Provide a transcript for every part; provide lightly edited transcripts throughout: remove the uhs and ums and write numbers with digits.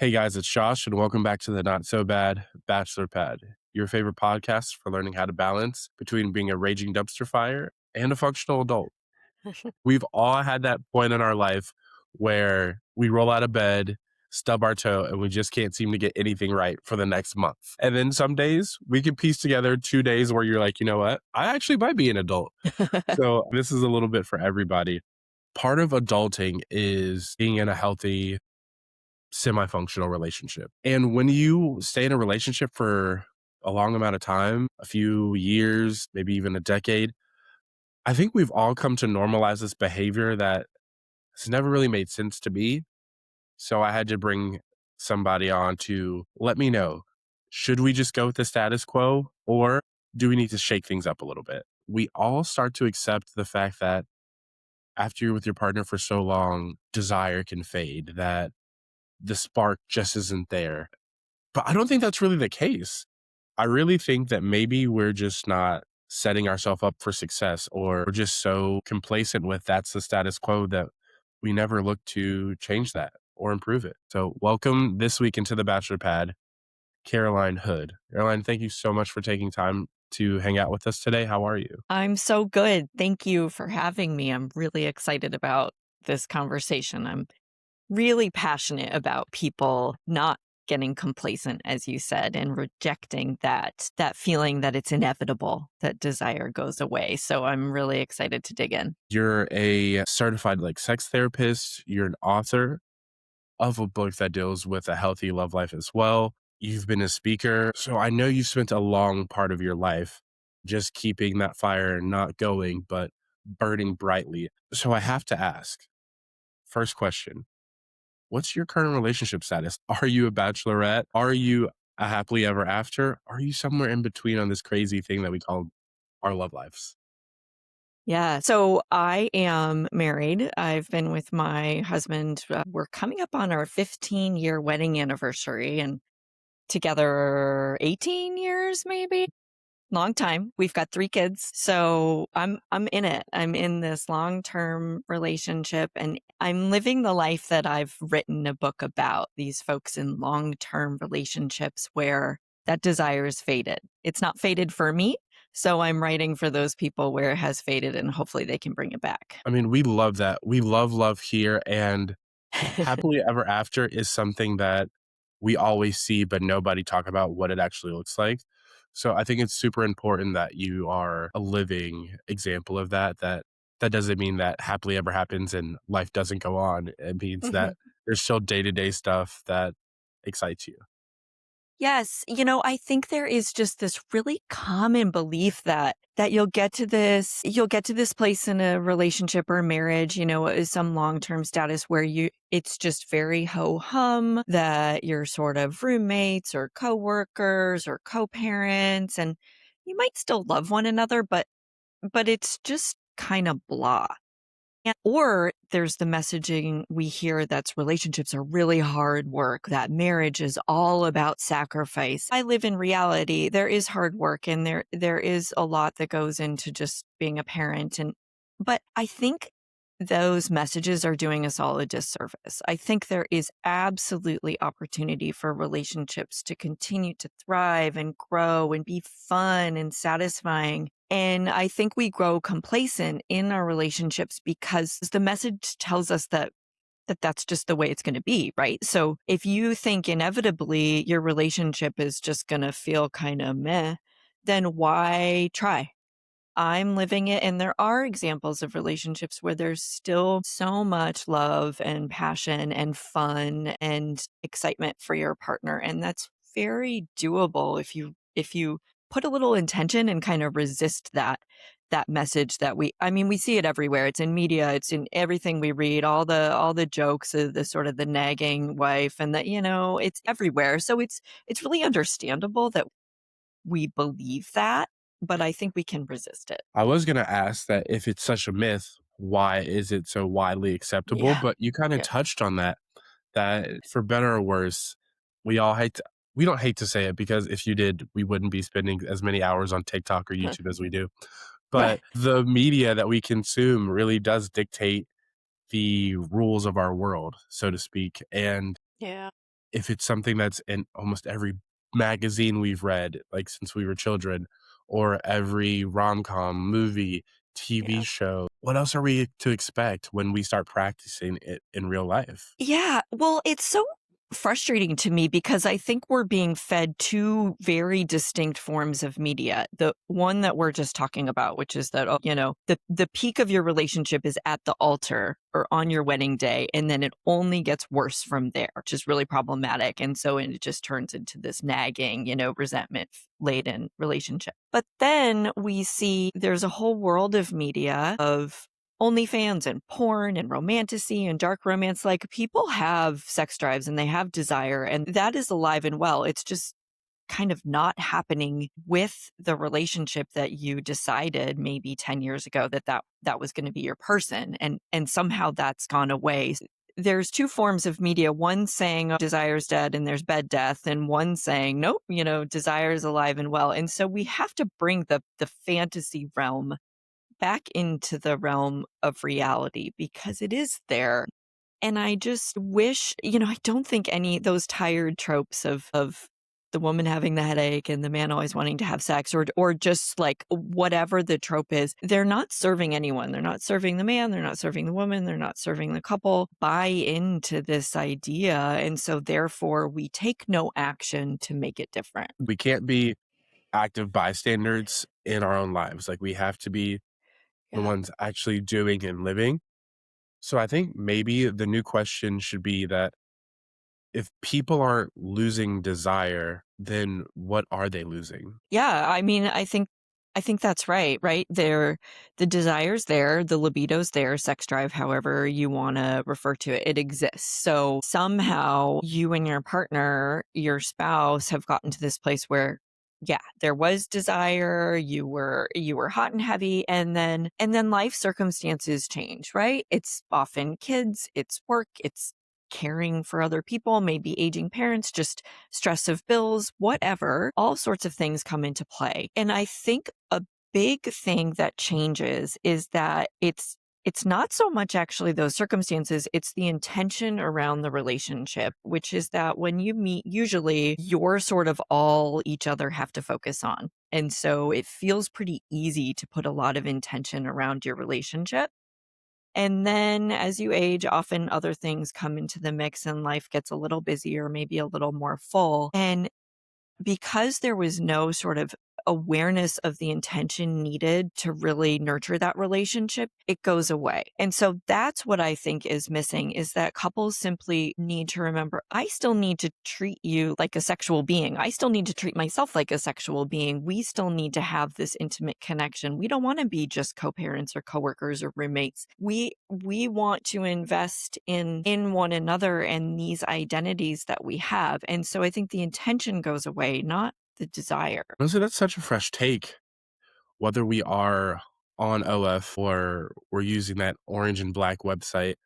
Hey guys, it's Josh, and welcome back to the Not So Bad Bachelor Pad, your favorite podcast for learning how to balance between being a raging dumpster fire and a functional adult. We've all had that point in our life where we roll out of bed, stub our toe, and we just can't seem to get anything right for the next month. And then some days we can piece together 2 days where you're like, you know what? I actually might be an adult. So this is a little bit for everybody. Part of adulting is being in a healthy semi-functional relationship. And when you stay in a relationship for a long amount of time, a few years, maybe even a decade, I think we've all come to normalize this behavior that has never really made sense to me. So I had to bring somebody on to let me know, should we just go with the status quo or do we need to shake things up a little bit? We all start to accept the fact that after you're with your partner for so long, desire can fade, that the spark just isn't there. But I don't think that's really the case. I really think that maybe we're just not setting ourselves up for success, or we're just so complacent with that's the status quo that we never look to change that or improve it. So welcome this week into the Bachelor Pad, Caroline Hood. Caroline, thank you so much for taking time to hang out with us today. How are you? I'm so good. Thank you for having me. I'm really excited about this conversation. I'm really passionate about people not getting complacent, as you said, and rejecting that feeling that it's inevitable that desire goes away. So I'm really excited to dig in. You're a certified sex therapist, you're an author of a book that deals with a healthy love life as well. You've been a speaker. So I know you spent a long part of your life just keeping that fire not going, but burning brightly. So I have to ask, first question, what's your current relationship status? Are you a bachelorette? Are you a happily ever after? Are you somewhere in between on this crazy thing that we call our love lives? Yeah. So I am married. I've been with my husband. We're coming up on our 15-year wedding anniversary and together 18 years, maybe. Long time. We've got 3 kids. So I'm in it. I'm in this long-term relationship and I'm living the life that I've written a book about, these folks in long-term relationships where that desire is faded. It's not faded for me. So I'm writing for those people where it has faded and hopefully they can bring it back. I mean, we love that. We love here. And happily ever after is something that we always see, but nobody talk about what it actually looks like. So I think it's super important that you are a living example of that. That doesn't mean that happily ever happens and life doesn't go on. It means that there's still day-to-day stuff that excites you. Yes, I think there is just this really common belief that you'll get to this place in a relationship or marriage, is some long-term status where it's just very ho hum, that you're sort of roommates or coworkers or co-parents and you might still love one another, but it's just kind of blah. Or there's the messaging we hear that's relationships are really hard work, that marriage is all about sacrifice. I live in reality. There is hard work and there is a lot that goes into just being a parent but I think those messages are doing us all a disservice. I think there is absolutely opportunity for relationships to continue to thrive and grow and be fun and satisfying. And I think we grow complacent in our relationships because the message tells us that that's just the way it's going to be, right? So if you think inevitably your relationship is just going to feel kind of meh, then why try? I'm living it. And there are examples of relationships where there's still so much love and passion and fun and excitement for your partner. And that's very doable if you put a little intention and kind of resist that message that we see it everywhere. It's in media, it's in everything we read, all the jokes of the sort of the nagging wife and that, it's everywhere. So it's really understandable that we believe that, but I think we can resist it. I was gonna ask that if it's such a myth, why is it so widely acceptable? Yeah. But you kind of Yeah. touched on that, that for better or worse, we all hate to, we don't hate to say it because if you did, we wouldn't be spending as many hours on TikTok or YouTube as we do. Right. But the media that we consume really does dictate the rules of our world, so to speak. And Yeah. if it's something that's in almost every magazine we've read, like, since we were children, or every rom-com, movie, TV Yeah. show, what else are we to expect when we start practicing it in real life? Yeah, well, it's so frustrating to me because I think we're being fed two very distinct forms of media. The one that we're just talking about, which is that, the peak of your relationship is at the altar or on your wedding day, and then it only gets worse from there, which is really problematic. And so it just turns into this nagging, resentment laden relationship. But then we see there's a whole world of media of OnlyFans and porn and romantasy and dark romance. Like, people have sex drives and they have desire, and that is alive and well. It's just kind of not happening with the relationship that you decided maybe 10 years ago that was going to be your person, and somehow that's gone away. There's two forms of media, one saying, "Oh, desire's dead," and there's bed death, and one saying, "Nope, desire is alive and well." And so we have to bring the fantasy realm back into the realm of reality because it is there. And I just wish, I don't think any those tired tropes of the woman having the headache and the man always wanting to have sex, or just like whatever the trope is, they're not serving anyone. They're not serving the man, they're not serving the woman, they're not serving the couple. Buy into this idea. And so therefore we take no action to make it different. We can't be active bystanders in our own lives, like, we have to be the Yeah. ones actually doing and living. So I think maybe the new question should be that if people aren't losing desire, then what are they losing? Yeah, I mean, I think that's right, right? The desire's there, the libido's there, sex drive, however you wanna refer to it, it exists. So somehow you and your partner, your spouse have gotten to this place where, yeah, there was desire, you were hot and heavy, and then life circumstances change, right? It's often kids, it's work, it's caring for other people, maybe aging parents, just stress of bills, whatever, all sorts of things come into play. And I think a big thing that changes is that it's not so much actually those circumstances, it's the intention around the relationship, which is that when you meet, usually you're sort of all each other have to focus on. And so it feels pretty easy to put a lot of intention around your relationship. And then as you age, often other things come into the mix and life gets a little busier, maybe a little more full. And because there was no sort of awareness of the intention needed to really nurture that relationship, it goes away. And so that's what I think is missing, is that couples simply need to remember, I still need to treat you like a sexual being. I still need to treat myself like a sexual being. We still need to have this intimate connection. We don't want to be just co-parents or coworkers or roommates. We want to invest in one another and these identities that we have. And so I think the intention goes away, not the desire. Honestly, that's such a fresh take. Whether we are on OF or we're using that orange and black website,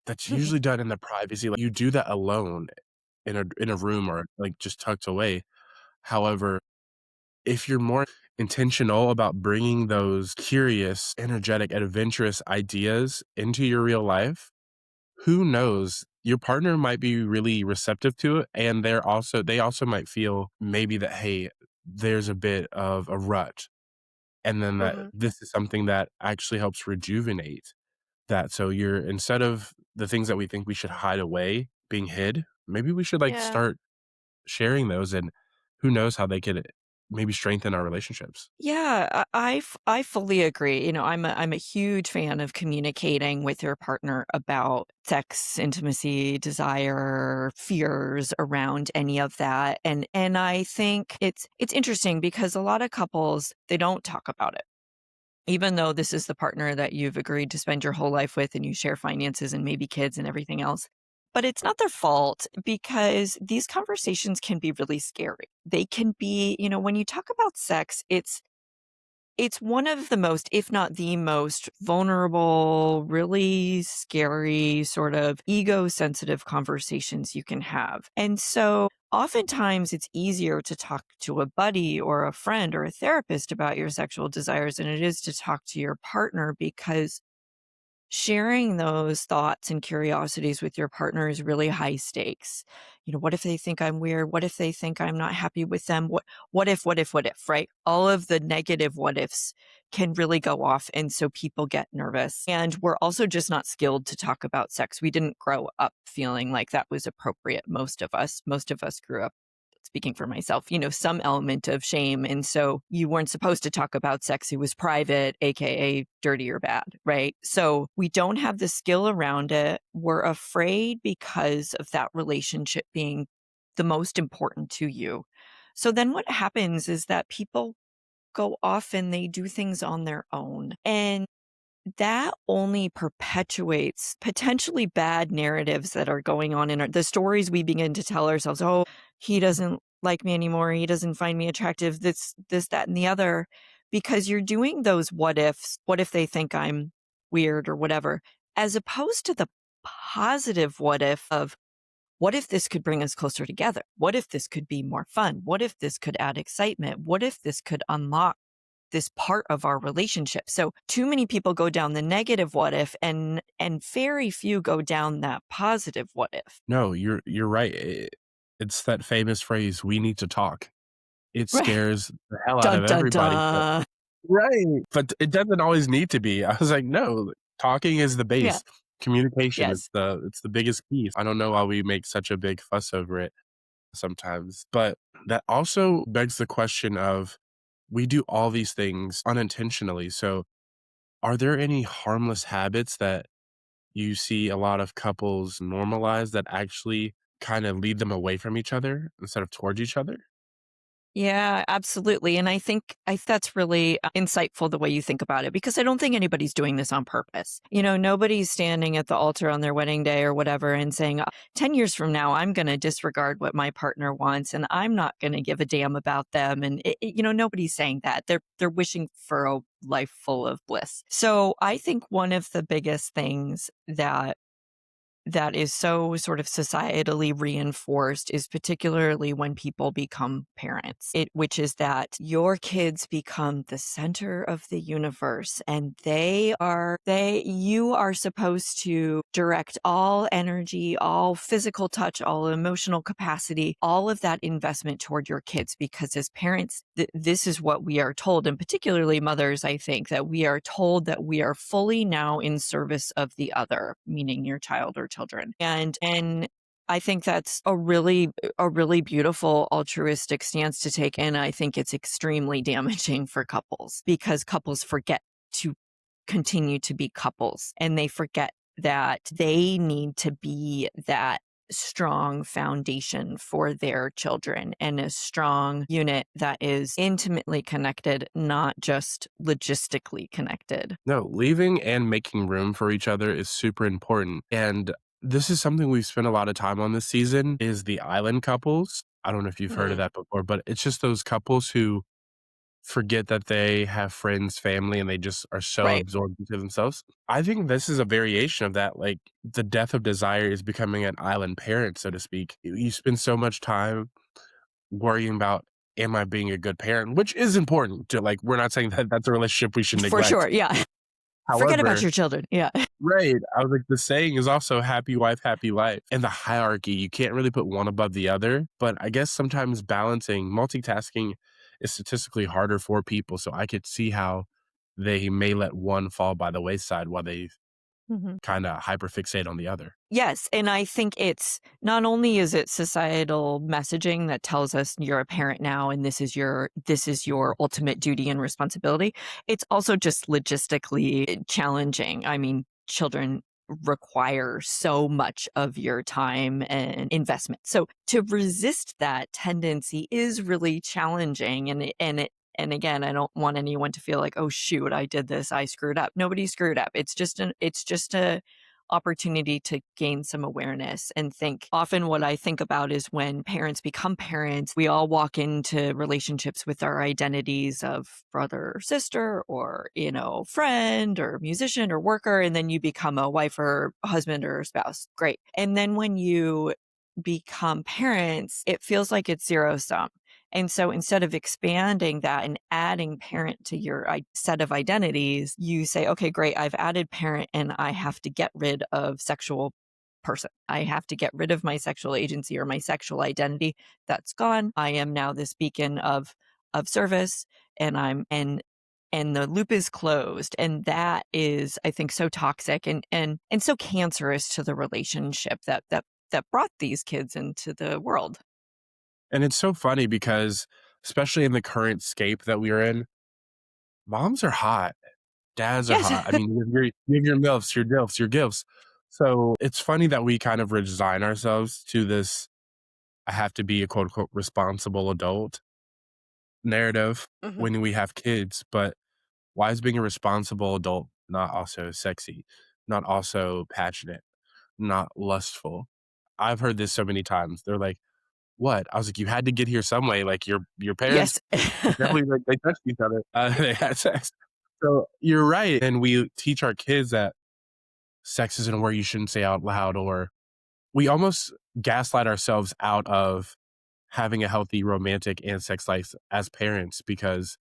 that's usually done in the privacy, like, you do that alone in a room or, like, just tucked away. However, if you're more intentional about bringing those curious, energetic, adventurous ideas into your real life, who knows? Your partner might be really receptive to it, and they also might feel maybe that, "Hey, there's a bit of a rut," and then that Mhm. this is something that actually helps rejuvenate that. So you're instead of the things that we think we should hide away being hid, maybe we should, like, Yeah. start sharing those, and who knows how they could maybe strengthen our relationships. Yeah, I fully agree. I'm a huge fan of communicating with your partner about sex, intimacy, desire, fears around any of that. And I think it's interesting because a lot of couples, they don't talk about it. Even though this is the partner that you've agreed to spend your whole life with and you share finances and maybe kids and everything else. But it's not their fault because these conversations can be really scary. They can be, when you talk about sex, it's one of the most, if not the most vulnerable, really scary, sort of ego sensitive conversations you can have. And so oftentimes it's easier to talk to a buddy or a friend or a therapist about your sexual desires than it is to talk to your partner because sharing those thoughts and curiosities with your partner is really high stakes. What if they think I'm weird? What if they think I'm not happy with them? What if, right? All of the negative what ifs can really go off. And so people get nervous. And we're also just not skilled to talk about sex. We didn't grow up feeling like that was appropriate. Most of us grew up, speaking for myself, some element of shame. And so you weren't supposed to talk about sex. It was private, AKA dirty or bad, right? So we don't have the skill around it. We're afraid because of that relationship being the most important to you. So then what happens is that people go off and they do things on their own. And that only perpetuates potentially bad narratives that are going on in the stories we begin to tell ourselves. Oh, he doesn't like me anymore. He doesn't find me attractive. This, that, and the other, because you're doing those what ifs. What if they think I'm weird or whatever, as opposed to the positive what if of what if this could bring us closer together? What if this could be more fun? What if this could add excitement? What if this could unlock this part of our relationship? So too many people go down the negative what if, and very few go down that positive what if. No, you're right. It's that famous phrase, "We need to talk." It Right. scares the hell out Dun of dun everybody, but dun. right, but it doesn't always need to be. I was like, "No, talking is the Yeah. base. Communication is Yes. the biggest piece." I don't know why we make such a big fuss over it sometimes, but that also begs the question of, we do all these things unintentionally, so are there any harmless habits that you see a lot of couples normalize that actually kinda lead them away from each other instead of towards each other? Yeah, absolutely. And I think that's really insightful the way you think about it, because I don't think anybody's doing this on purpose. Nobody's standing at the altar on their wedding day or whatever and saying, 10 years from now, I'm going to disregard what my partner wants and I'm not going to give a damn about them. And, nobody's saying that. They're wishing for a life full of bliss. So I think one of the biggest things that is so sort of societally reinforced is particularly when people become parents, which is that your kids become the center of the universe, and you are supposed to direct all energy, all physical touch, all emotional capacity, all of that investment toward your kids, because as parents, this is what we are told, and particularly mothers, I think, that we are told that we are fully now in service of the other, meaning your child or children. And I think that's a really beautiful altruistic stance to take. And I think it's extremely damaging for couples, because couples forget to continue to be couples, and they forget that they need to be that strong foundation for their children and a strong unit that is intimately connected, not just logistically connected. No, leaving and making room for each other is super important, and this is something we've spent a lot of time on this season, is the island couples. I don't know if you've heard of Mm, that before, but it's just those couples who forget that they have friends, family, and they just are so right. absorbed into themselves. I think this is a variation of that, like, the death of desire is becoming an island parent, so to speak. You spend so much time worrying about, "Am I being a good parent?" Which is important to, like, we're not saying that that's a relationship we should For sure. neglect. Yeah. Forget about However, your children. Yeah. right, I was like, the saying is also happy wife, happy life. And the hierarchy, you can't really put one above the other, but I guess sometimes balancing multitasking is statistically harder for people, so I could see how they may let one fall by the wayside while they Mhm. kinda hyperfixate on the other. Yes, and I think it's not only is it societal messaging that tells us you're a parent now and this is your ultimate duty and responsibility, it's also just logistically challenging. I mean, children require so much of your time and investment. So to resist that tendency is really challenging, and again, I don't want anyone to feel like, "Oh shoot, I did this. I screwed up." Nobody screwed up. It's just a opportunity to gain some awareness and think. Often what I think about is when parents become parents, we all walk into relationships with our identities of brother or sister or, friend or musician or worker, and then you become a wife or husband or spouse. Great. And then when you become parents, it feels like it's zero sum. And so instead of expanding that and adding parent to your set of identities, you say, okay, great, I've added parent and I have to get rid of sexual person. I have to get rid of my sexual agency or my sexual identity. That's gone. I am now this beacon of service, and and the loop is closed. And that is, I think, so toxic and so cancerous to the relationship that brought these kids into the world. And it's so funny because, especially in the current scape that we are in, moms are hot, dads are Yes. hot. I mean, you have your MILFs, your DILFs, your GIFs. So it's funny that we kind of resign ourselves to this I have to be a quote unquote responsible adult narrative Mhm. when we have kids. But why is being a responsible adult not also sexy, not also passionate, not lustful? I've heard this so many times. They're like, "What?" I was like, "You had to get here some way, like, your parents Yes. definitely, like, they touched each other, they had sex." So, you're right, and we teach our kids that sex isn't a word you shouldn't say out loud, or we almost gaslight ourselves out of having a healthy romantic and sex life as parents because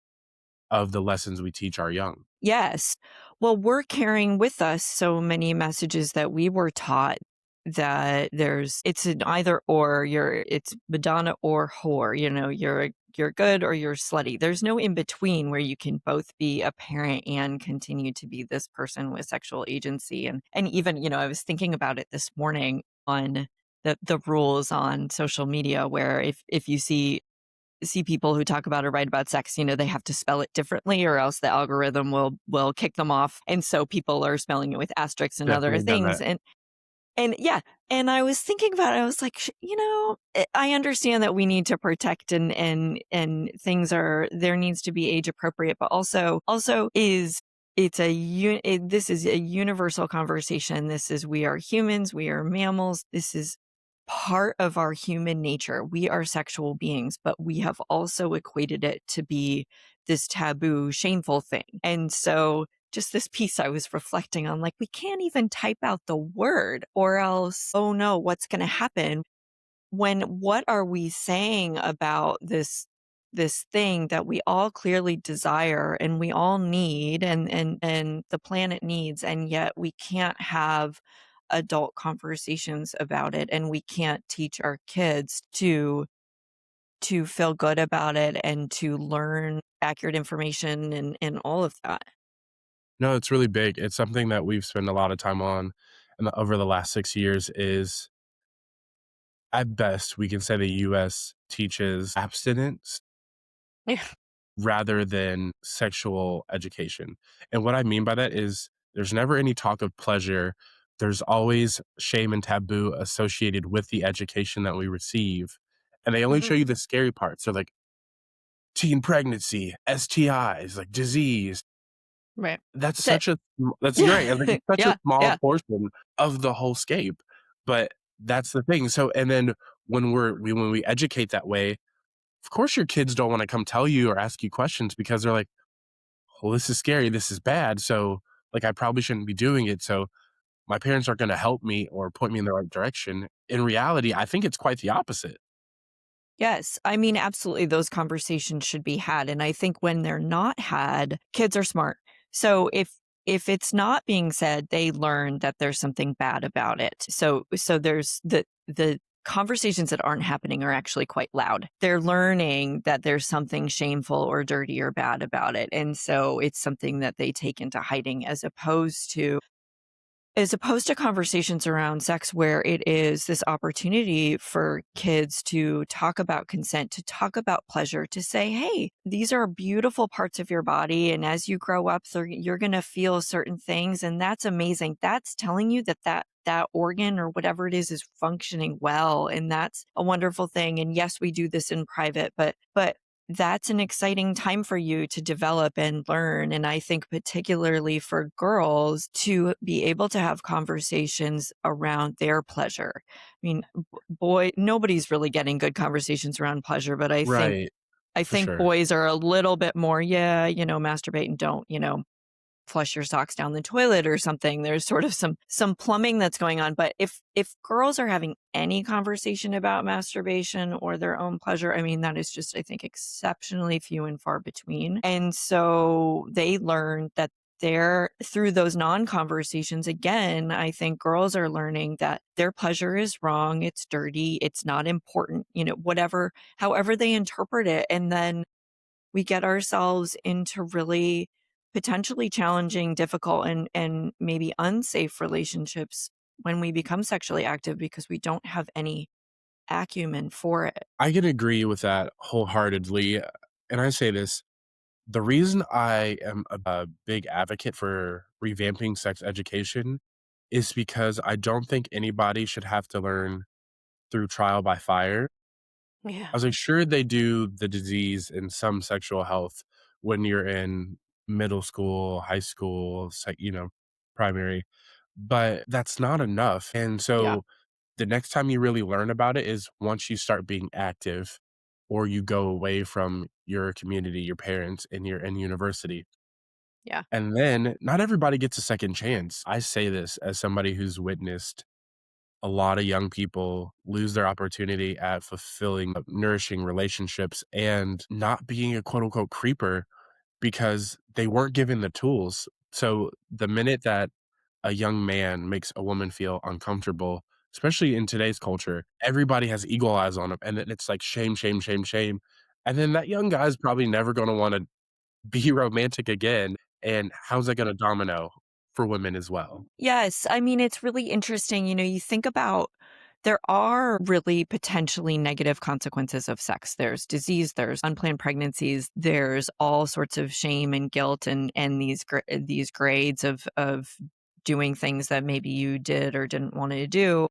of the lessons we teach our young. Yes. Well, we're carrying with us so many messages that we were taught that it's an either or, it's Madonna or whore, you're good or you're slutty. There's no in between where you can both be a parent and continue to be this person with sexual agency. And even, I was thinking about it this morning on the rules on social media where if you see people who talk about or write about sex, they have to spell it differently or else the algorithm will kick them off. And so people are spelling it with asterisks and other Definitely done things. that. And yeah, and I was thinking about it. I was like, I understand that we need to protect and things there needs to be age appropriate, but also is this is a universal conversation. This is we are humans, we are mammals. This is part of our human nature. We are sexual beings, but we have also equated it to be this taboo, shameful thing. And so just this piece I was reflecting on, like, we can't even type out the word or else, oh no, what's going to happen what are we saying about this thing that we all clearly desire and we all need and the planet needs, and yet we can't have adult conversations about it and we can't teach our kids to feel good about it and to learn accurate information and all of that. No, it's really big. It's something that we've spent a lot of time on over the last 6 years is, at best, we can say the US teaches abstinence Yeah. rather than sexual education. And what I mean by that is there's never any talk of pleasure. There's always shame and taboo associated with the education that we receive. And they only show Mhm. you the scary parts. So like teen pregnancy, STIs, like disease. Right. That's That's it. such a that's Yeah. great. Like it's such a Yeah. small Yeah. portion of the whole scape. But that's the thing. So and then when we educate that way, of course your kids don't want to come tell you or ask you questions because they're like, well, this is scary. This is bad. So, like, I probably shouldn't be doing it. So, my parents aren't going to help me or point me in the right direction. In reality, I think it's quite the opposite. Yes. I mean, absolutely, those conversations should be had, and I think when they're not had, kids are smart. So if it's not being said, they learn that there's something bad about it. So there's the conversations that aren't happening are actually quite loud. They're learning that there's something shameful or dirty or bad about it, and so it's something that they take into hiding as opposed to conversations around sex where it is this opportunity for kids to talk about consent, to talk about pleasure, to say, hey, these are beautiful parts of your body. And as you grow up, so you're going to feel certain things. And that's amazing. That's telling you that organ or whatever it is functioning well. And that's a wonderful thing. And yes, we do this in private, but that's an exciting time for you to develop and learn. And I think particularly for girls to be able to have conversations around their pleasure. I mean, boy, nobody's really getting good conversations around pleasure, but I think Right. I For think sure. boys are a little bit more, yeah, masturbate and don't. flush your socks down the toilet or something. There's sort of some plumbing that's going on. But if girls are having any conversation about masturbation or their own pleasure, I mean, that is just, I think, exceptionally few and far between. And so they learn that they're through those non-conversations again, I think girls are learning that their pleasure is wrong, it's dirty, it's not important, whatever, however they interpret it. And then we get ourselves into really potentially challenging, difficult, and maybe unsafe relationships when we become sexually active because we don't have any acumen for it. I can agree with that wholeheartedly, and I say this, the reason I am a big advocate for revamping sex education is because I don't think anybody should have to learn through trial by fire. Yeah. I was like, sure, they do the disease and some sexual health when you're in middle school, high school, primary, but that's not enough. And Yeah. so the next time you really learn about it is once you start being active or you go away from your community, your parents, and you're in university. Yeah. And then not everybody gets a second chance. I say this as somebody who's witnessed a lot of young people lose their opportunity at fulfilling, nourishing relationships and not being a quote unquote creeper because they weren't given the tools. So the minute that a young man makes a woman feel uncomfortable, especially in today's culture, everybody has eagle eyes on him. And then it's like shame, shame, shame, shame. And then that young guy's probably never going to want to be romantic again. And how's that going to domino for women as well? Yes. I mean, it's really interesting. You think about there are really potentially negative consequences of sex. There's disease, there's unplanned pregnancies, there's all sorts of shame and guilt and these grades of doing things that maybe you did or didn't want to do.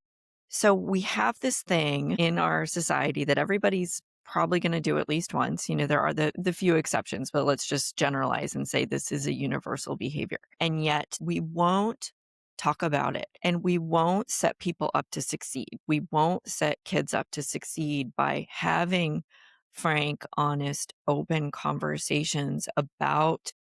So we have this thing in our society that everybody's probably going to do at least once. There are the few exceptions, but let's just generalize and say this is a universal behavior. And yet we won't talk about it and we won't set people up to succeed. We won't set kids up to succeed by having frank, honest, open conversations about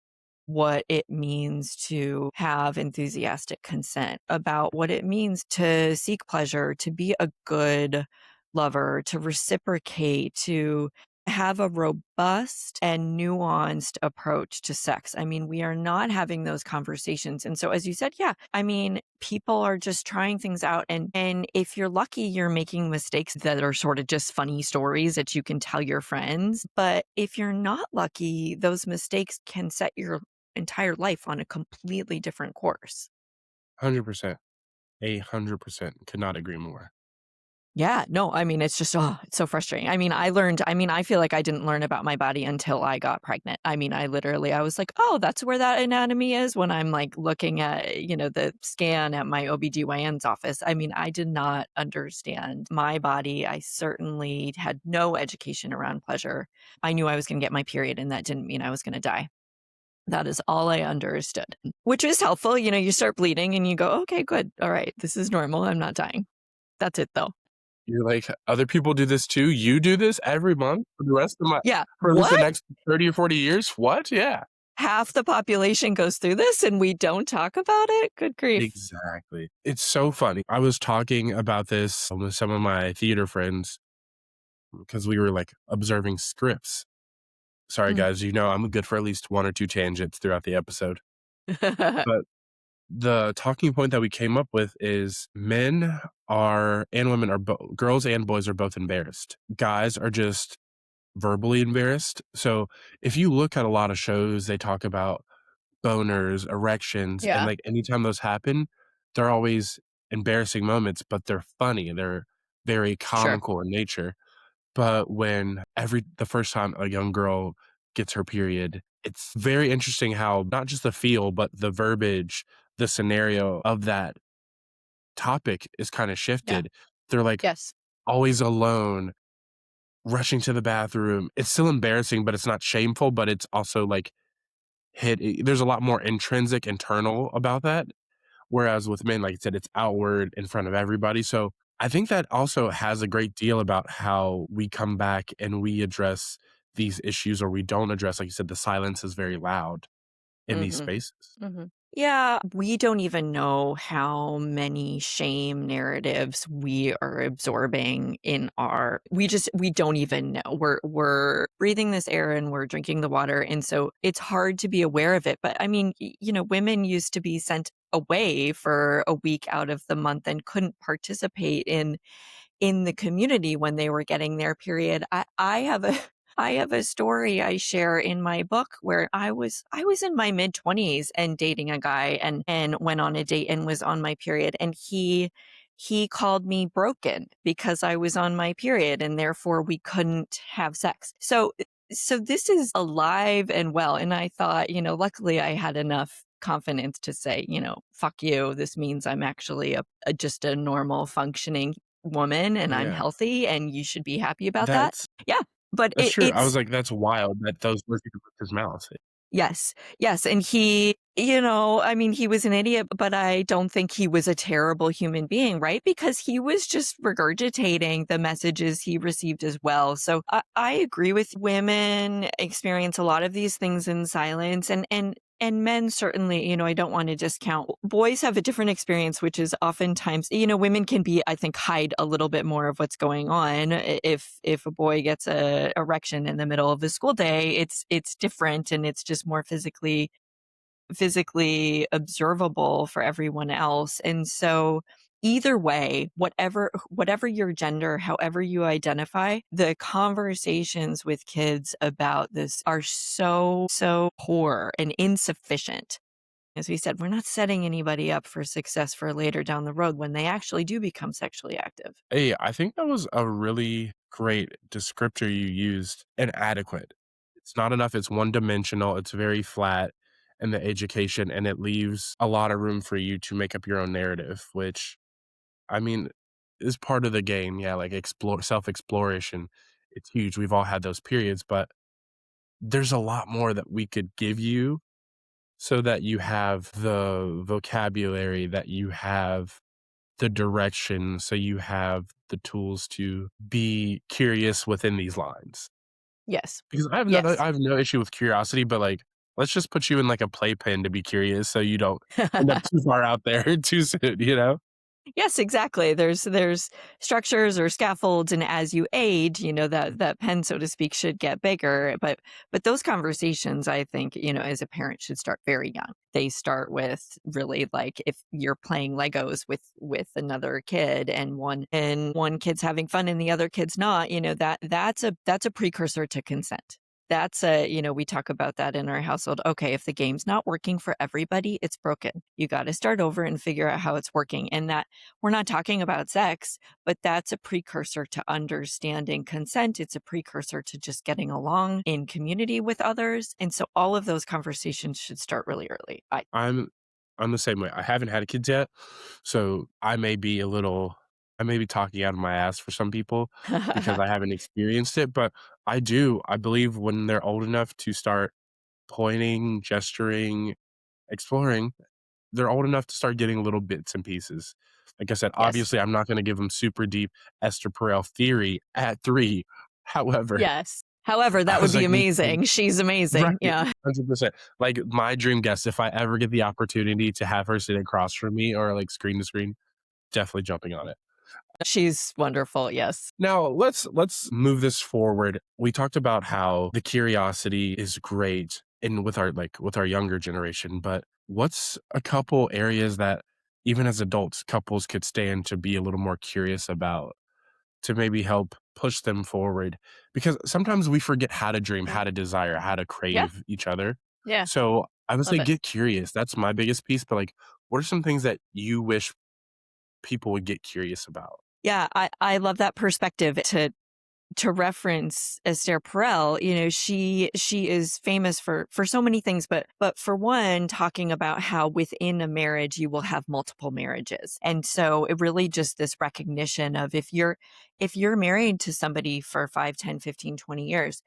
what it means to have enthusiastic consent, about what it means to seek pleasure, to be a good lover, to reciprocate, to have a robust and nuanced approach to sex. I mean, we are not having those conversations. And so as you said, yeah, I mean, people are just trying things out and if you're lucky, you're making mistakes that are sort of just funny stories that you can tell your friends. But if you're not lucky, those mistakes can set your entire life on a completely different course. 100%. 100%. Could not agree more. Yeah, no, I mean, it's just, it's so frustrating. I feel like I didn't learn about my body until I got pregnant. I mean, I was like, oh, that's where that anatomy is when I'm like looking at, the scan at my OBGYN's office. I mean, I did not understand my body. I certainly had no education around pleasure. I knew I was going to get my period and that didn't mean I was going to die. That is all I understood, which is helpful. You start bleeding and you go, okay, good. All right. This is normal. I'm not dying. That's it though. You're like, "Other people do this too? You do this every month Yeah. for at least the What? next 30 or 40 years? What?" Yeah. Half the population goes through this and we don't talk about it? Good grief. Exactly. It's so funny. I was talking about this with some of my theater friends because we were, like, observing scripts. Sorry, Mm. guys, I'm good for at least 1 or 2 tangents throughout the episode. But the talking point that we came up with is men are and women are girls and boys are both embarrassed. Guys are just verbally embarrassed. So if you look at a lot of shows, they talk about boners, erections, and Yeah, like anytime those happen, they're always embarrassing moments, but they're funny. They're very sure. comical in nature. But when the first time a young girl gets her period, it's very interesting how not just the feel, but the verbiage, the scenario of that topic is kind of Yeah. shifted. They're like Yes. always alone, rushing to the bathroom. It's still embarrassing, but it's not shameful, but it's also like there's a lot more intrinsic internal about that. Whereas with men, like I said, it's outward in front of everybody. So I think that also has a great deal about how we come back and we address these issues or we don't address, like you said, the silence is very loud. in these Mhm. spaces. Mhm. Yeah, we don't even know how many shame narratives we are absorbing in our we don't even know. We're breathing this air and we're drinking the water, and so it's hard to be aware of it. But I mean, women used to be sent away for a week out of the month and couldn't participate in the community when they were getting their period. I have a I have a story I share in my book where I was in my mid-20s and dating a guy and went on a date and was on my period, and he called me broken because I was on my period and therefore we couldn't have sex. So this is alive and well, and I thought, luckily I had enough confidence to say, fuck you. This means I'm actually a just a normal functioning woman and I'm Yeah. healthy and you should be happy about that. That's Yeah, but that's true. I was like, "That's wild that those words even left his mouth." yes, yes, and I mean, he was an idiot, but I don't think he was a terrible human being, right? Because he was just regurgitating the messages he received as well. So I agree with women experience a lot of these things in silence, and men certainly, I don't want to discount. Boys have a different experience, which is oftentimes, women can be, I think, hide a little bit more of what's going on. If a boy gets a erection in the middle of the school day, it's different and it's just more physically observable for everyone else. And so either way, whatever your gender, however you identify, the conversations with kids about this are so poor and insufficient. As we said, we're not setting anybody up for success for later down the road when they actually do become sexually active. Hey, I think that was a really great descriptor you used, and adequate. It's not enough, it's one-dimensional, it's very flat in the education, and it leaves a lot of room for you to make up your own narrative, which, I mean, is part of the game, yeah, like, explore self-exploration. It's huge, we've all had those periods, but there's a lot more that we could give you so that you have the vocabulary, that you have the direction, so you have the tools to be curious within these lines. Yes. Because Yes. I have no issue with curiosity, but, like, let's just put you in, like, a playpen to be curious so you don't end up too far out there too soon, you know? Yes, exactly. There's structures or scaffolds, and as you age, that pen, so to speak, should get bigger. But those conversations, I think, as a parent, should start very young. They start with really like if you're playing Legos with another kid, and one kid's having fun and the other kid's not. That's a precursor to consent. We talk about that in our household. Okay, if the game's not working for everybody, it's broken. You got to start over and figure out how it's working. And that we're not talking about sex, but that's a precursor to understanding consent. It's a precursor to just getting along in community with others. And so all of those conversations should start really early. I'm I'm the same way. I haven't had kids yet, so I may be talking out of my ass for some people because I haven't experienced it, but I believe when they're old enough to start pointing, gesturing, exploring, they're old enough to start getting little bits and pieces. Like I said, Yes. obviously, I'm not gonna give them super deep Esther Perel theory at 3. However, Yes. However, I that would was be like, "We can." amazing. She's Right, amazing. Yeah. 100%. Like, my dream guest, if I ever get the opportunity to have her sit across from me or, like, screen to screen, definitely jumping on it. She's wonderful. Yes. Now, let's move this forward. We talked about how the curiosity is great in with our younger generation, but what's a couple areas that even as adults, couples could stand to be a little more curious about to maybe help push them forward? Because sometimes we forget how to dream, Mm. how to desire, how to Yeah. crave each other. Yeah. So, I would say Love it. get curious. That's my biggest piece, but, like, what are some things that you wish people would get curious about? Yeah. I love that perspective to reference Esther Perel. She is famous for so many things, but for one, talking about how within a marriage you will have multiple marriages. And so it really just this recognition of if you're married to somebody for 5, 10, 15, 20 years,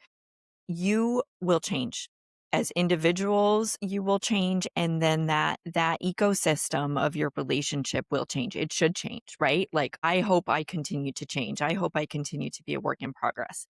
you will change. As individuals, you will change, and then that ecosystem of your relationship will change. It should change, right? Like I hope I continue to change. I hope I continue to be a work in progress.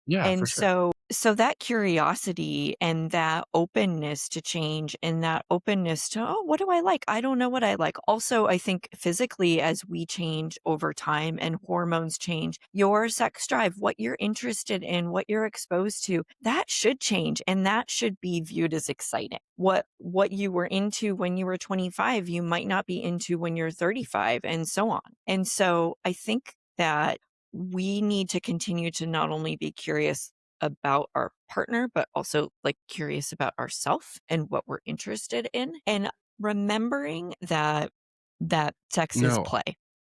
Yeah, for And sure. so that curiosity and that openness to change and that openness to, "Oh, what do I like? I don't know what I like." Also, I think physically as we change over time and hormones change, your sex drive, what you're interested in, what you're exposed to, that should change and that should be viewed as exciting. What you were into when you were 25, you might not be into when you're 35 and so on. And so I think that we need to continue to not only be curious about our partner, but also like curious about ourself and what we're interested in. And remembering that sex is No, play.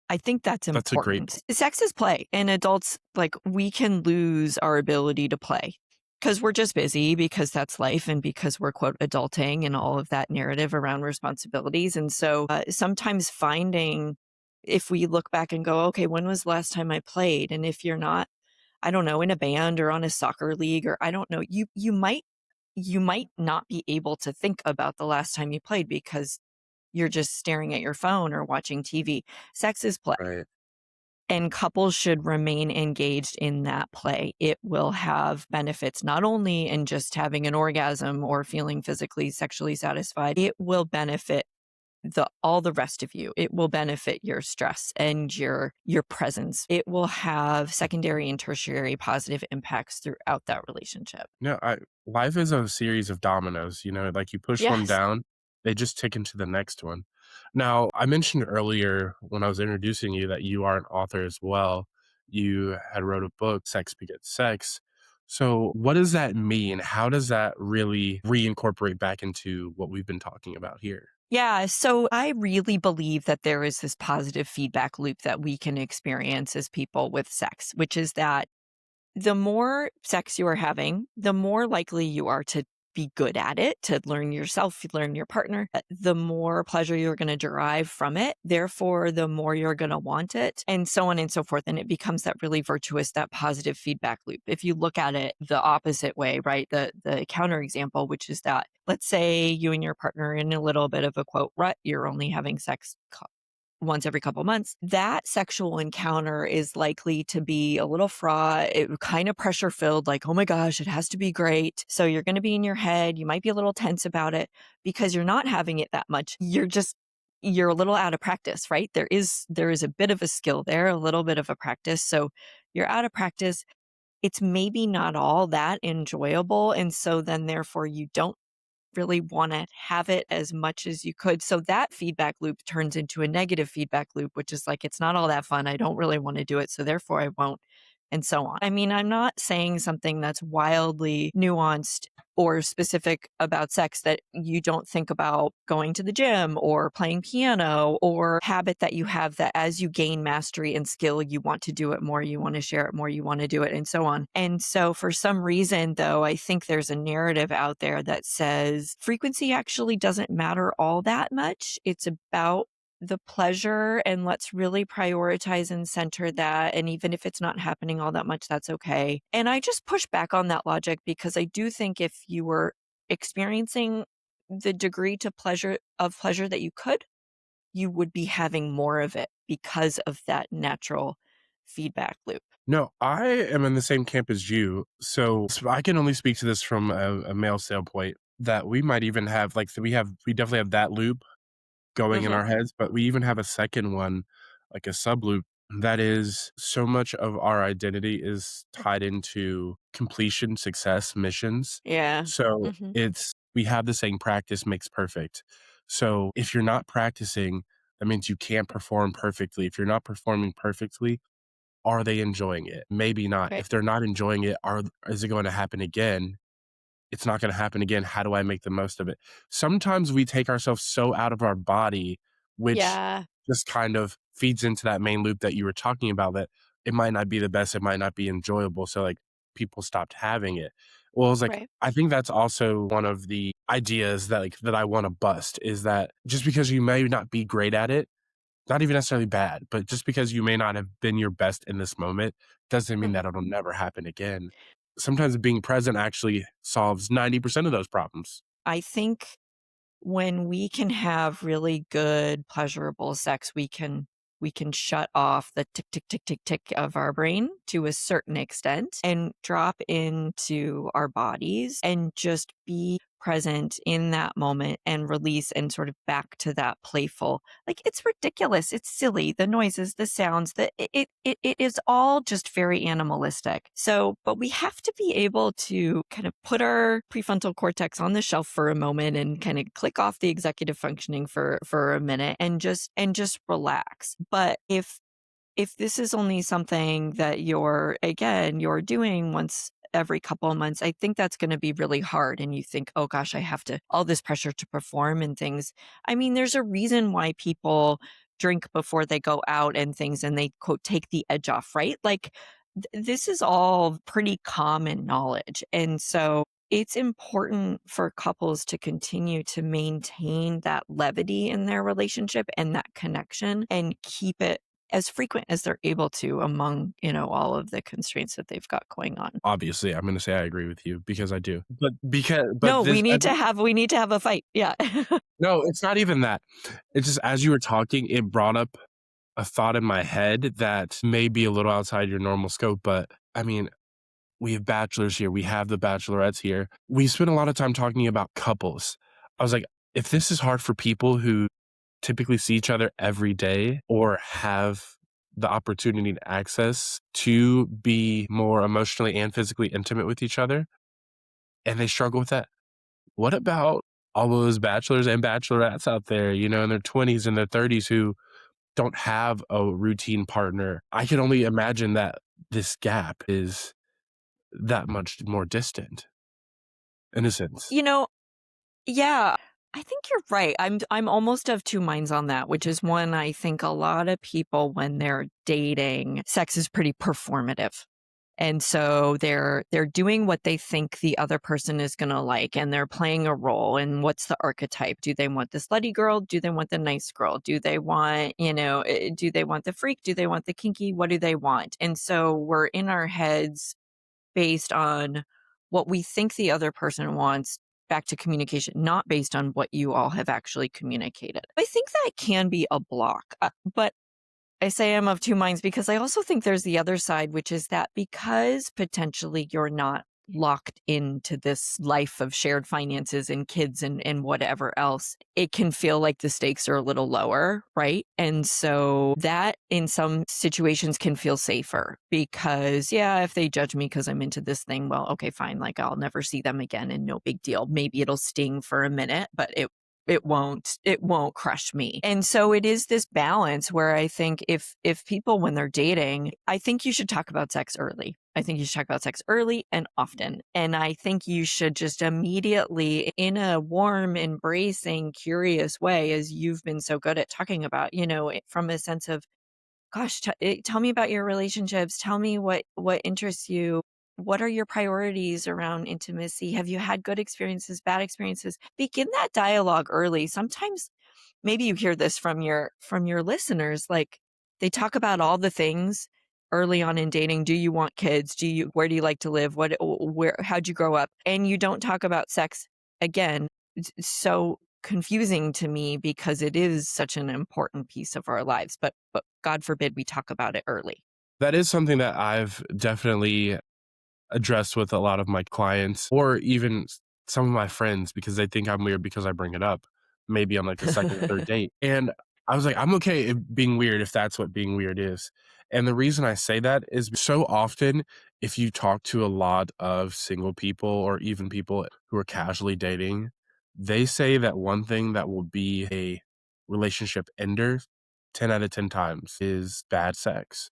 I think that's that's a great important. Sex is play. And adults, like we can lose our ability to play because we're just busy, because that's life, and because we're quote adulting and all of that narrative around responsibilities. And so sometimes finding, if we look back and go, okay, when was the last time I played? And if you're not, I don't know, in a band or on a soccer league, or I don't know, you might not be able to think about the last time you played because you're just staring at your phone or watching TV. Sex is play, right. and couples should remain engaged in that play. It will have benefits not only in just having an orgasm or feeling physically sexually satisfied, it will benefit all the rest of you. It will benefit your stress and your presence. It will have secondary and tertiary positive impacts throughout that relationship. No, I life is a series of dominoes, like you push one Yes. down, they just tick into the next one. Now, I mentioned earlier when I was introducing you that you are an author as well. You had wrote a book, Sex Begets Sex. So, what does that mean? How does that really reincorporate back into what we've been talking about here? Yeah, so I really believe that there is this positive feedback loop that we can experience as people with sex, which is that the more sex you are having, the more likely you are to be good at it, to learn yourself, learn your partner, the more pleasure you're going to derive from it. Therefore, the more you're going to want it, and so on and so forth. And it becomes that really virtuous, that positive feedback loop. If you look at it the opposite way, right? The counter example, which is that let's say you and your partner are in a little bit of a quote rut, you're only having sex once every couple months, that sexual encounter is likely to be a little fraught, kind of pressure filled, like, oh my gosh, it has to be great. So you're going to be in your head. You might be a little tense about it because you're not having it that much. You're a little out of practice, right? There is a bit of a skill there, a little bit of a practice. So you're out of practice. It's maybe not all that enjoyable. And so then therefore you don't really want to have it as much as you could. So that feedback loop turns into a negative feedback loop, which is like, it's not all that fun. I don't really want to do it. So therefore I won't, and so on. I mean, I'm not saying something that's wildly nuanced or specific about sex that you don't think about going to the gym or playing piano or habit that you have that as you gain mastery and skill, you want to do it more, you want to share it more, you want to do it, and so on. And so for some reason, though, I think there's a narrative out there that says frequency actually doesn't matter all that much. It's about the pleasure, and let's really prioritize and center that. And even if it's not happening all that much, that's okay. And I just push back on that logic because I do think if you were experiencing the degree to pleasure that you could, you would be having more of it because of that natural feedback loop. No, I am in the same camp as you. So I can only speak to this from a male standpoint that we might even have we definitely have that loop going in Hmm. our heads, but we even have a second one, like a sub loop, that is so much of our identity is tied into completion, success, missions. Yeah. So Hmm. we have the saying practice makes perfect. So if you're not practicing, that means you can't perform perfectly. If you're not performing perfectly, are they enjoying it? Maybe not. Right. If they're not enjoying it, is it going to happen again? It's not gonna happen again. How do I make the most of it? Sometimes we take ourselves so out of our body, which Yeah. just kind of feeds into that main loop that you were talking about, that it might not be the best, it might not be enjoyable, so, like, people stopped having it. Well, it's like, Right. I think that's also one of the ideas that I wanna bust, is that just because you may not be great at it, not even necessarily bad, but just because you may not have been your best in this moment, doesn't mean Mhm. that it'll never happen again. Sometimes being present actually solves 90% of those problems. I think when we can have really good, pleasurable sex, we can we can shut off the tick, tick, tick, tick, tick of our brain to a certain extent and drop into our bodies and just be present in that moment and release and sort of back to that playful. Like, it's ridiculous, it's silly, the noises, the sounds, that it is all just very animalistic. So, but we have to be able to kind of put our prefrontal cortex on the shelf for a moment and kind of click off the executive functioning for a minute and just relax. But if this is only something that you're doing once every couple of months, I think that's going to be really hard. And you think, oh gosh, I have to, all this pressure to perform and things. I mean, there's a reason why people drink before they go out and things, and they quote, take the edge off, right? Like, this is all pretty common knowledge. And so it's important for couples to continue to maintain that levity in their relationship and that connection and keep it as frequent as they're able to among, all of the constraints that they've got going on. Obviously, I'm gonna say I agree with you because I do. But No, this I think we need to have a fight. Yeah. no, it's not even that. It's just as you were talking, it brought up a thought in my head that may be a little outside your normal scope, but I mean, we have bachelors here, we have the bachelorettes here. We spend a lot of time talking about couples. I was like, if this is hard for people who typically see each other every day or have the opportunity and access to be more emotionally and physically intimate with each other, and they struggle with that, what about all those bachelors and bachelorettes out there, in their 20s and their 30s who don't have a routine partner? I can only imagine that this gap is that much more distant in a sense. You know, yeah, I think you're right. I'm almost of two minds on that, which is one, I think a lot of people when they're dating, sex is pretty performative. And so they're doing what they think the other person is going to like, and they're playing a role. And what's the archetype? Do they want the slutty girl? Do they want the nice girl? Do they want, do they want the freak? Do they want the kinky? What do they want? And so we're in our heads based on what we think the other person wants, back to communication, not based on what you all have actually communicated. I think that can be a block. But I say I'm of two minds because I also think there's the other side, which is that because potentially you're not locked into this life of shared finances and kids and whatever else, it can feel like the stakes are a little lower, right? And so that in some situations can feel safer because, yeah, if they judge me because I'm into this thing, well, okay, fine. Like, I'll never see them again and no big deal. Maybe it'll sting for a minute, but it won't crush me. And so it is this balance where I think if people, when they're dating, I think you should talk about sex early. I think you should talk about sex early and often. And I think you should just immediately, in a warm, embracing, curious way, as you've been so good at talking about, from a sense of, gosh, tell me about your relationships. Tell me what interests you. What are your priorities around intimacy? Have you had good experiences, bad experiences? Begin that dialogue early. Sometimes maybe you hear this from your listeners, like they talk about all the things early on in dating. Do you want kids? Where do you like to live? How'd you grow up? And you don't talk about sex again. It's so confusing to me because it is such an important piece of our lives, but God forbid we talk about it early. That is something that I've definitely addressed with a lot of my clients or even some of my friends because they think I'm weird because I bring it up, maybe on like the second or third date. And I was like, I'm okay if being weird if that's what being weird is. And the reason I say that is so often, if you talk to a lot of single people or even people who are casually dating, they say that one thing that will be a relationship ender 10 out of 10 times is bad sex.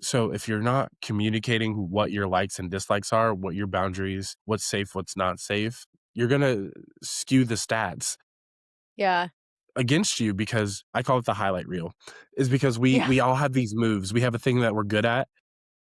So if you're not communicating what your likes and dislikes are, what your boundaries, what's safe, what's not safe, you're gonna skew the stats Yeah. against you because I call it the highlight reel, is because we Yeah. we all have these moves. We have a thing that we're good at,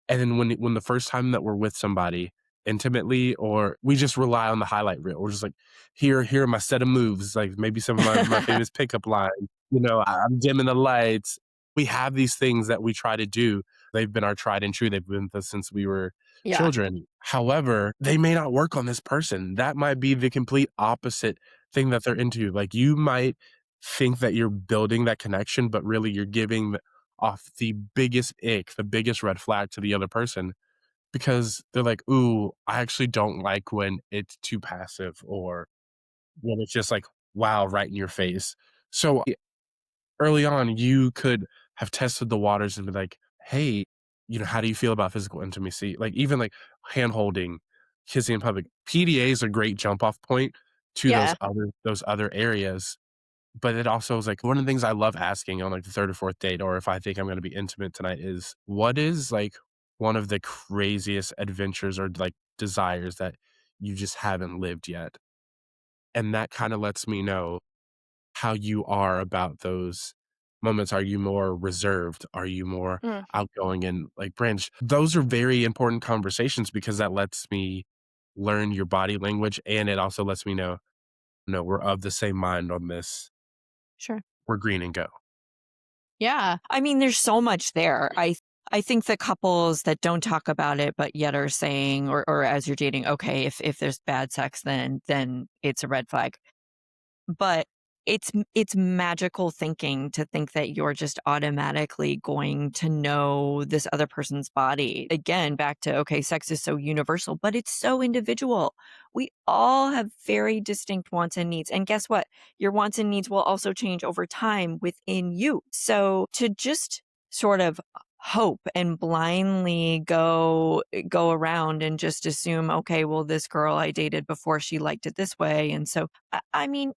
and then when the first time that we're with somebody intimately, or we just rely on the highlight reel. We're just like, here are my set of moves, like maybe some of my famous pickup lines. I'm dimming the lights. We have these things that we try to do. They've been our tried and true. They've been with us since we were Yeah. children. However, they may not work on this person. That might be the complete opposite thing that they're into. Like you might think that you're building that connection, but really you're giving off the biggest ick, the biggest red flag to the other person because they're like, "Ooh, I actually don't like when it's too passive or when it's just like, wow, right in your face." So early on, you could have tested the waters and be like, "Hey, how do you feel about physical intimacy?" Like, even, like, hand holding, kissing in public. PDA is a great jump off point to Yeah. those other areas, but it also is, like, one of the things I love asking on, like, the 3rd or 4th date, or if I think I'm gonna be intimate tonight is, "What is, like, one of the craziest adventures or, like, desires that you just haven't lived yet?" And that kinda lets me know how you are about those moments. Are you more reserved? Are you more Mm, outgoing and, like, Branch? Those are very important conversations because that lets me learn your body language, and it also lets me know, "No, we're of the same mind on this. sure. We're green and go." Yeah. I mean, there's so much there. I think the couples that don't talk about it, but yet are saying, or as you're dating, okay, if there's bad sex, then it's a red flag. But it's magical thinking to think that you're just automatically going to know this other person's body. Again, back to, okay, sex is so universal, but it's so individual. We all have very distinct wants and needs. And guess what? Your wants and needs will also change over time within you. So to just sort of hope and blindly go around and just assume, okay, well, this girl I dated before, she liked it this way, and so I mean,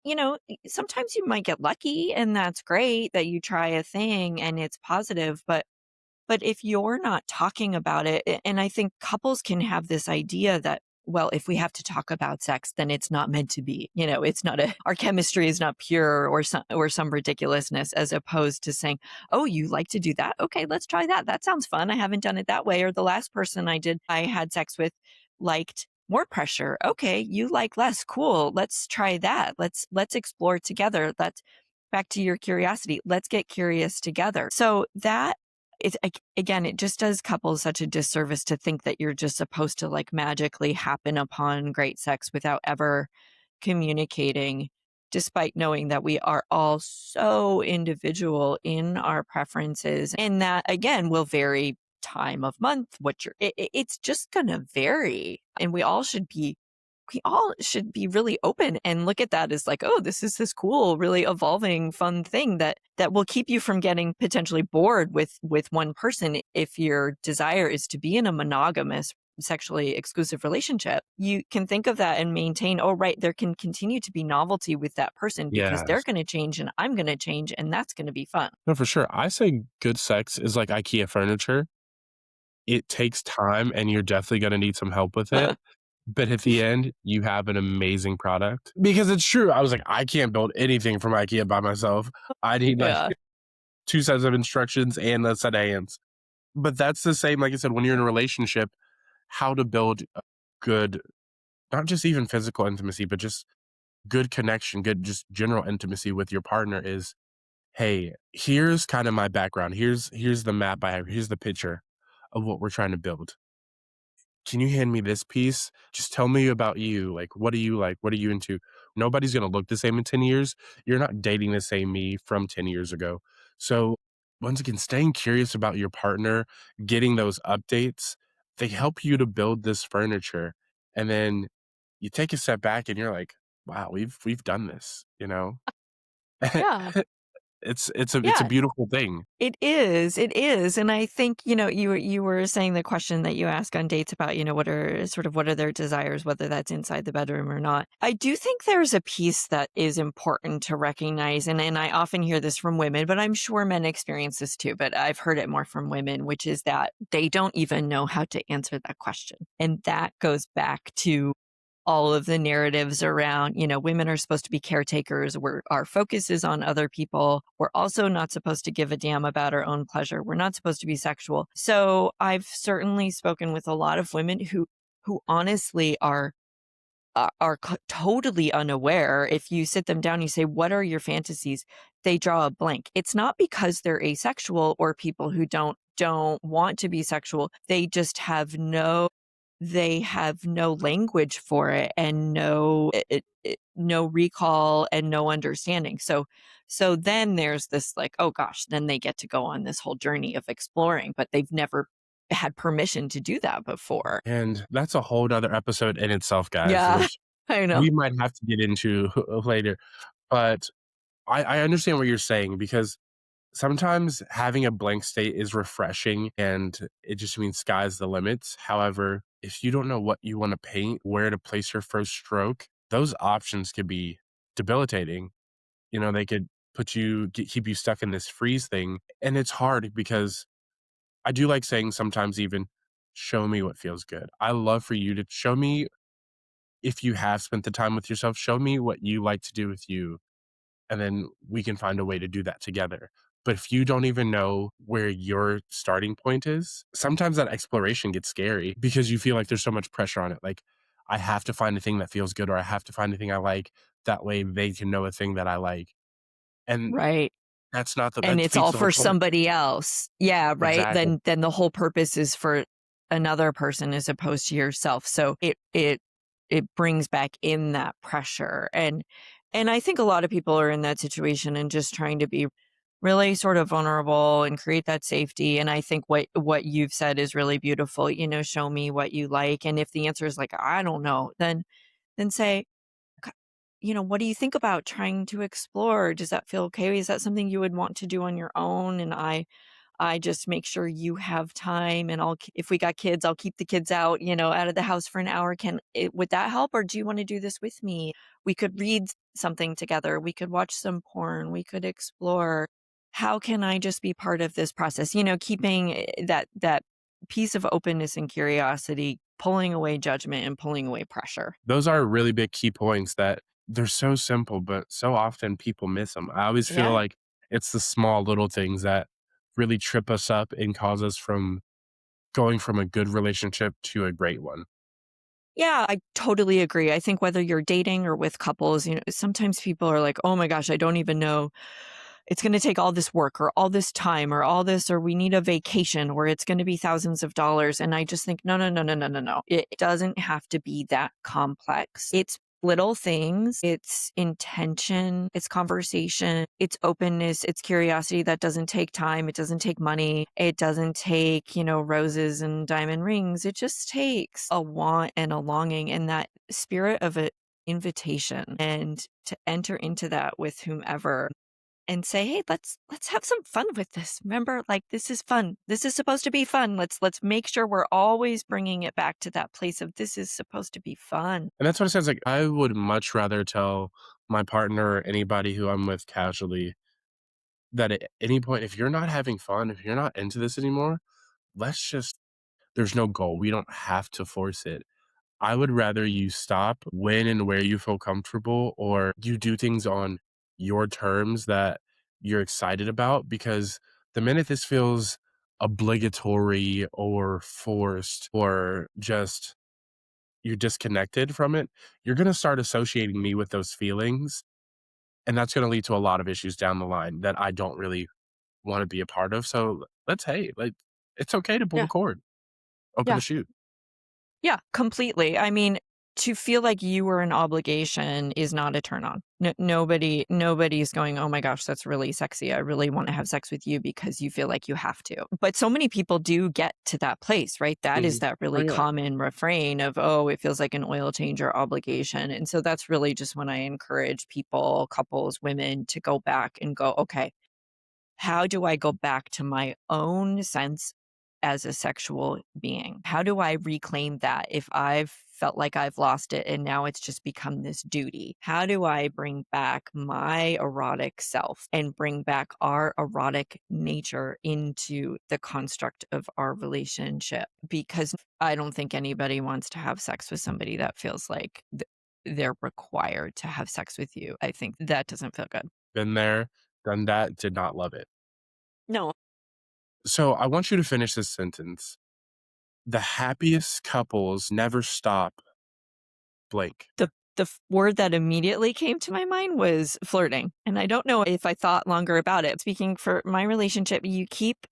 sometimes you might get lucky, and that's great that you try a thing and it's positive, but if you're not talking about it, and I think couples can have this idea that, well, if we have to talk about sex, then it's not meant to be. It's not our chemistry is not pure, or some ridiculousness, as opposed to saying, "Oh, you like to do that? Okay, let's try that. That sounds fun. I haven't done it that way." Or the last person I had sex with liked more pressure. Okay, you like less. Cool. Let's try that. Let's explore together. Let's back to your curiosity. Let's get curious together. So that it's again, it just does couples such a disservice to think that you're just supposed to like magically happen upon great sex without ever communicating, despite knowing that we are all so individual in our preferences. And that again will vary time of month, it's just going to vary. And we all should be really open and look at that as like, oh, this is this cool, really evolving, fun thing that will keep you from getting potentially bored with one person. If your desire is to be in a monogamous, sexually exclusive relationship, you can think of that and maintain, oh, right, there can continue to be novelty with that person because they're Yes. going to change and I'm going to change, and that's going to be fun. No, for sure. I say good sex is like IKEA furniture. It takes time, and you're definitely gonna need some help with it, but at the end, you have an amazing product. Because it's true, I was like, "I can't build anything from IKEA by myself. I need, like, Yeah. 2 sets of instructions and a set of hands." But that's the same, like I said, when you're in a relationship, how to build a good, not just even physical intimacy, but just good connection, good just general intimacy with your partner is, "Hey, here's kinda my background. Here's the map I have. Here's the picture of what we're trying to build. Can you hand me this piece? Just tell me about you. Like, what do you like? What are you into?" Nobody's gonna look the same in 10 years. You're not dating the same me from 10 years ago. So, once again, staying curious about your partner, getting those updates, they help you to build this furniture. And then you take a step back and you're like, "Wow, we've done this," you know? Yeah. It's a Yeah. beautiful thing. It is, and I think, you were saying the question that you ask on dates about, what are their desires, whether that's inside the bedroom or not. I do think there's a piece that is important to recognize, and I often hear this from women, but I'm sure men experience this too, but I've heard it more from women, which is that they don't even know how to answer that question. And that goes back to all of the narratives around, women are supposed to be caretakers. Our focus is on other people. We're also not supposed to give a damn about our own pleasure. We're not supposed to be sexual. So I've certainly spoken with a lot of women who honestly are totally unaware. If you sit them down, you say, "What are your fantasies?" They draw a blank. It's not because they're asexual or people who don't want to be sexual. They just have no they have no language for it and no recall and no understanding. So then there's this like, oh gosh, then they get to go on this whole journey of exploring, but they've never had permission to do that before. And that's a whole nother episode in itself, guys, Yeah, which I know. we might have to get into later. But I understand what you're saying because sometimes having a blank state is refreshing and it just means sky's the limits. However, if you don't know what you want to paint, where to place your first stroke, those options could be debilitating. You know, they could keep you stuck in this freeze thing. And it's hard because I do like saying sometimes even, show me what feels good. I love for you to show me if you have spent the time with yourself, show me what you like to do with you, and then we can find a way to do that together. But if you don't even know where your starting point is, sometimes that exploration gets scary because you feel like there's so much pressure on it. Like, I have to find a thing that feels good, or I have to find a thing I like. That way they can know a thing that I like. And Right. And that it's defeats all the whole for point. somebody else. Yeah, right? Exactly. Then the whole purpose is for another person as opposed to yourself. So it brings back in that pressure. And I think a lot of people are in that situation and just trying to be really sort of vulnerable and create that safety. And I think what you've said is really beautiful. Show me what you like. And if the answer is like, I don't know, then say, "K what do you think about trying to explore? Does that feel okay? Is that something you would want to do on your own? And I just make sure you have time, and if we got kids, I'll keep the kids out of the house for an hour. Would that help, or do you wanna do this with me? We could read something together. We could watch some porn. We could explore. How can I just be part of this process?" Keeping, that piece of openness and curiosity, pulling away judgment and pulling away pressure. Those are really big key points that they're so simple, but so often people miss them. I always feel Yeah. like it's the small little things that really trip us up and cause us from going from a good relationship to a great one. Yeah, I totally agree. I think whether you're dating or with couples, sometimes people are like, oh my gosh, I don't even know. It's going to take all this work or all this time or all this, or we need a vacation where it's going to be thousands of dollars. And I just think, no, no, no, no, no, no, no. It doesn't have to be that complex. It's little things, it's intention, it's conversation, it's openness, it's curiosity that doesn't take time. It doesn't take money. It doesn't take roses and diamond rings. It just takes a want and a longing and that spirit of an invitation and to enter into that with whomever and say, "Hey, let's have some fun with this. Remember, like this is fun. This is supposed to be fun. Let's make sure we're always bringing it back to that place of this is supposed to be fun." And that's what it sounds like. I would much rather tell my partner or anybody who I'm with casually that at any point, if you're not having fun, if you're not into this anymore, let's just, there's no goal. We don't have to force it. I would rather you stop when and where you feel comfortable, or you do things on your terms that you're excited about, because the minute this feels obligatory or forced or just you're disconnected from it, you're going to start associating me with those feelings. And that's going to lead to a lot of issues down the line that I don't really want to be a part of. So hey, like, it's okay to pull the Yeah. cord, open the Yeah. chute. Yeah, completely. I mean, to feel like you were an obligation is not a turn on. Nobody's going, "Oh my gosh, that's really sexy. I really want to have sex with you because you feel like you have to." But so many people do get to that place, right? That is Mhm. that Oh, really yeah. common refrain of, "Oh, it feels like an oil change or obligation." And so that's really just when I encourage people, couples, women to go back and go, "Okay, how do I go back to my own sense as a sexual being? How do I reclaim that if I've felt like I've lost it and now it's just become this duty? How do I bring back my erotic self and bring back our erotic nature into the construct of our relationship?" Because I don't think anybody wants to have sex with somebody that feels like they're required to have sex with you. I think that doesn't feel good. Been there, done that, did not love it. No, So I want you to finish this sentence. The happiest couples never stop blank. word that immediately came to my mind was flirting, and I don't know if I thought longer about it. Speaking for my relationship, you keep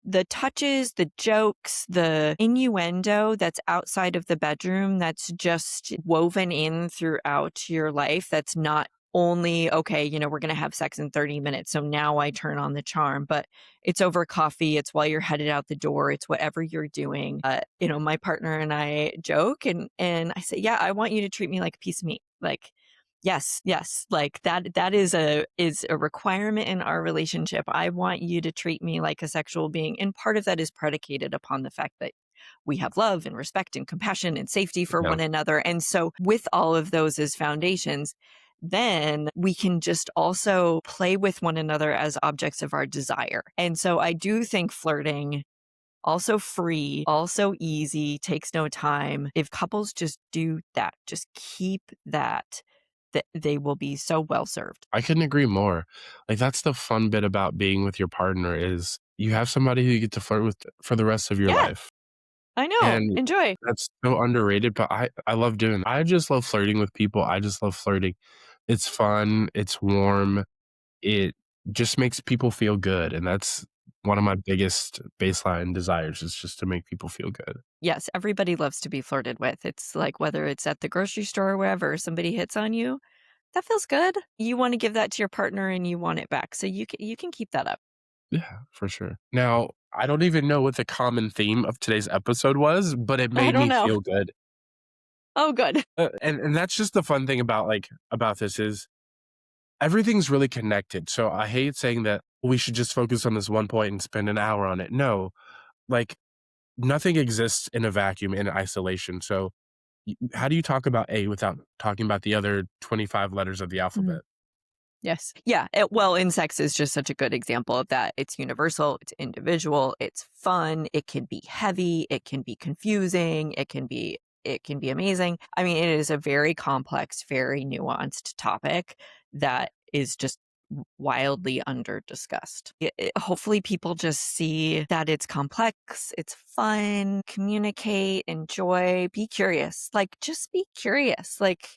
the touches, the jokes, the innuendo that's outside of the bedroom that's just woven in throughout your life. That's not only, okay, we're going to have sex in 30 minutes. So now I turn on the charm, but it's over coffee. It's while you're headed out the door. It's whatever you're doing. My partner and I joke and I say, yeah, I want you to treat me like a piece of meat. Like, yes, yes. Like that is a requirement in our relationship. I want you to treat me like a sexual being. And part of that is predicated upon the fact that we have love and respect and compassion and safety for Yeah. one another. And so with all of those as foundations, then we can just also play with one another as objects of our desire. And so I do think flirting also free, also easy, takes no time. If couples just do that, just keep that they will be so well served. I couldn't agree more. Like, that's the fun bit about being with your partner is you have somebody who you get to flirt with for the rest of your Yeah, life, I know. and Enjoy. that's so underrated, but I love doing that. I just love flirting with people, I just love flirting. It's fun, it's warm, it just makes people feel good, and that's one of my biggest baseline desires is just to make people feel good. Yes, everybody loves to be flirted with. It's like whether it's at the grocery store or wherever, somebody hits on you, that feels good. You wanna give that to your partner and you want it back, so you can keep that up. Yeah, for sure. Now, I don't even know what the common theme of today's episode was, but it I made don't me know. feel good. Oh, good. And that's just the fun thing about, about this is everything's really connected, so I hate saying that we should just focus on this one point and spend an hour on it. No, like, nothing exists in a vacuum, in isolation, so how do you talk about A without talking about the other 25 letters of the Mhm. alphabet? Yes. Yeah, well, and sex is just such a good example of that. It's universal, it's individual, it's fun, it can be heavy, it can be confusing, it can be amazing. I mean, it is a very complex, very nuanced topic that is just wildly under discussed. Hopefully people just see that it's complex, it's fun, communicate, enjoy, be curious. Like just be curious. Like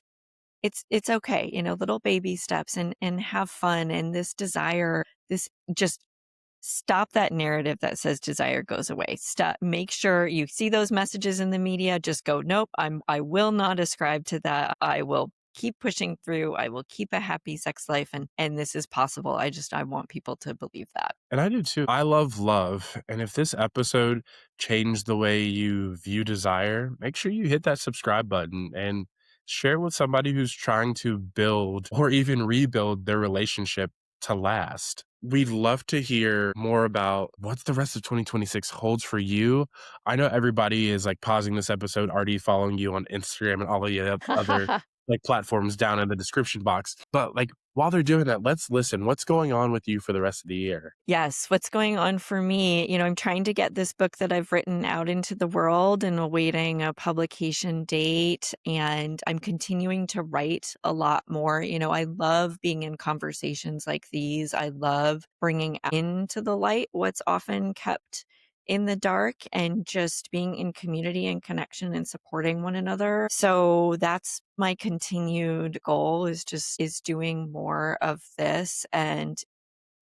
it's okay, little baby steps and have fun and this desire, this just stop that narrative that says desire goes away. Stop, make sure you see those messages in the media, just go, nope, I will not ascribe to that. I will keep pushing through. I will keep a happy sex life and this is possible. I want people to believe that. And I do too. I love love, and if this episode changed the way you view desire, make sure you hit that subscribe button and share it with somebody who's trying to build or even rebuild their relationship to last. We'd love to hear more about what the rest of 2026 holds for you. I know everybody is like pausing this episode, already following you on Instagram and all of the other like platforms down in the description box. But like while they're doing that, let's listen. What's going on with you for the rest of the year? Yes, what's going on for me? I'm trying to get this book that I've written out into the world and awaiting a publication date. And I'm continuing to write a lot more. I love being in conversations like these. I love bringing into the light what's often kept in the dark and just being in community and connection and supporting one another. So that's my continued goal is doing more of this. And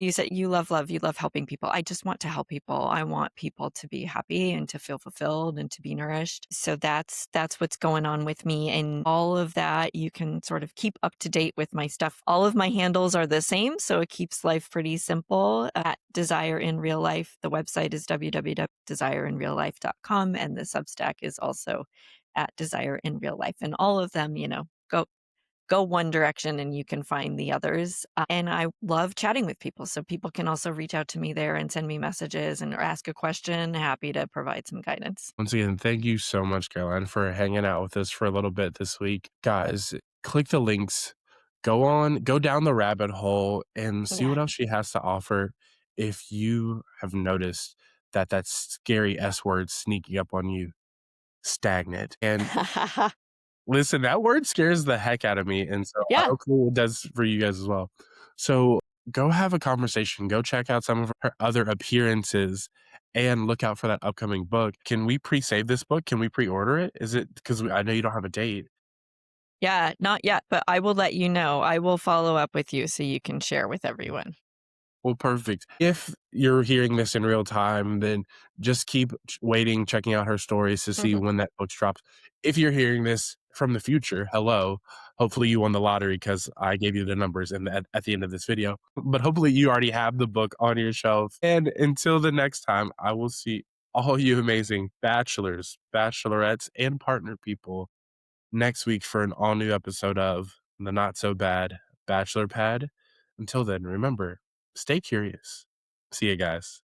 you said you love love, you love helping people. I just want to help people. I want people to be happy and to feel fulfilled and to be nourished. So that's what's going on with me and all of that you can sort of keep up to date with my stuff. All of my handles are the same, so it keeps life pretty simple at Desire in Real Life. The website is www.desireinreallife.com and the Substack is also at Desire in Real Life. And all of them, go one direction and you can find the others. And I love chatting with people. So people can also reach out to me there and send me messages and or ask a question. Happy to provide some guidance. Once again, thank you so much, Caroline, for hanging out with us for a little bit this week. Guys, click the links, go down the rabbit hole and see Yeah. what else she has to offer. If you have noticed that scary S word sneaking up on you, stagnant. And listen, that word scares the heck out of me, and so Yeah. hopefully it does for you guys as well. So, go have a conversation, go check out some of her other appearances, and look out for that upcoming book. Can we pre-save this book? Can we pre-order it? Is it 'cause I know you don't have a date. Yeah. Not yet, but I will let you know. I will follow up with you so you can share with everyone. Well, perfect. If you're hearing this in real time, then just keep waiting, checking out her stories to see when that book drops. If you're hearing this from the future, hello. Hopefully you won the lottery because I gave you the numbers at the end of this video. But hopefully you already have the book on your shelf. And until the next time, I will see all you amazing bachelors, bachelorettes, and partner people next week for an all new episode of the Not So Bad Bachelor Pad. Until then, remember, stay curious. See you guys.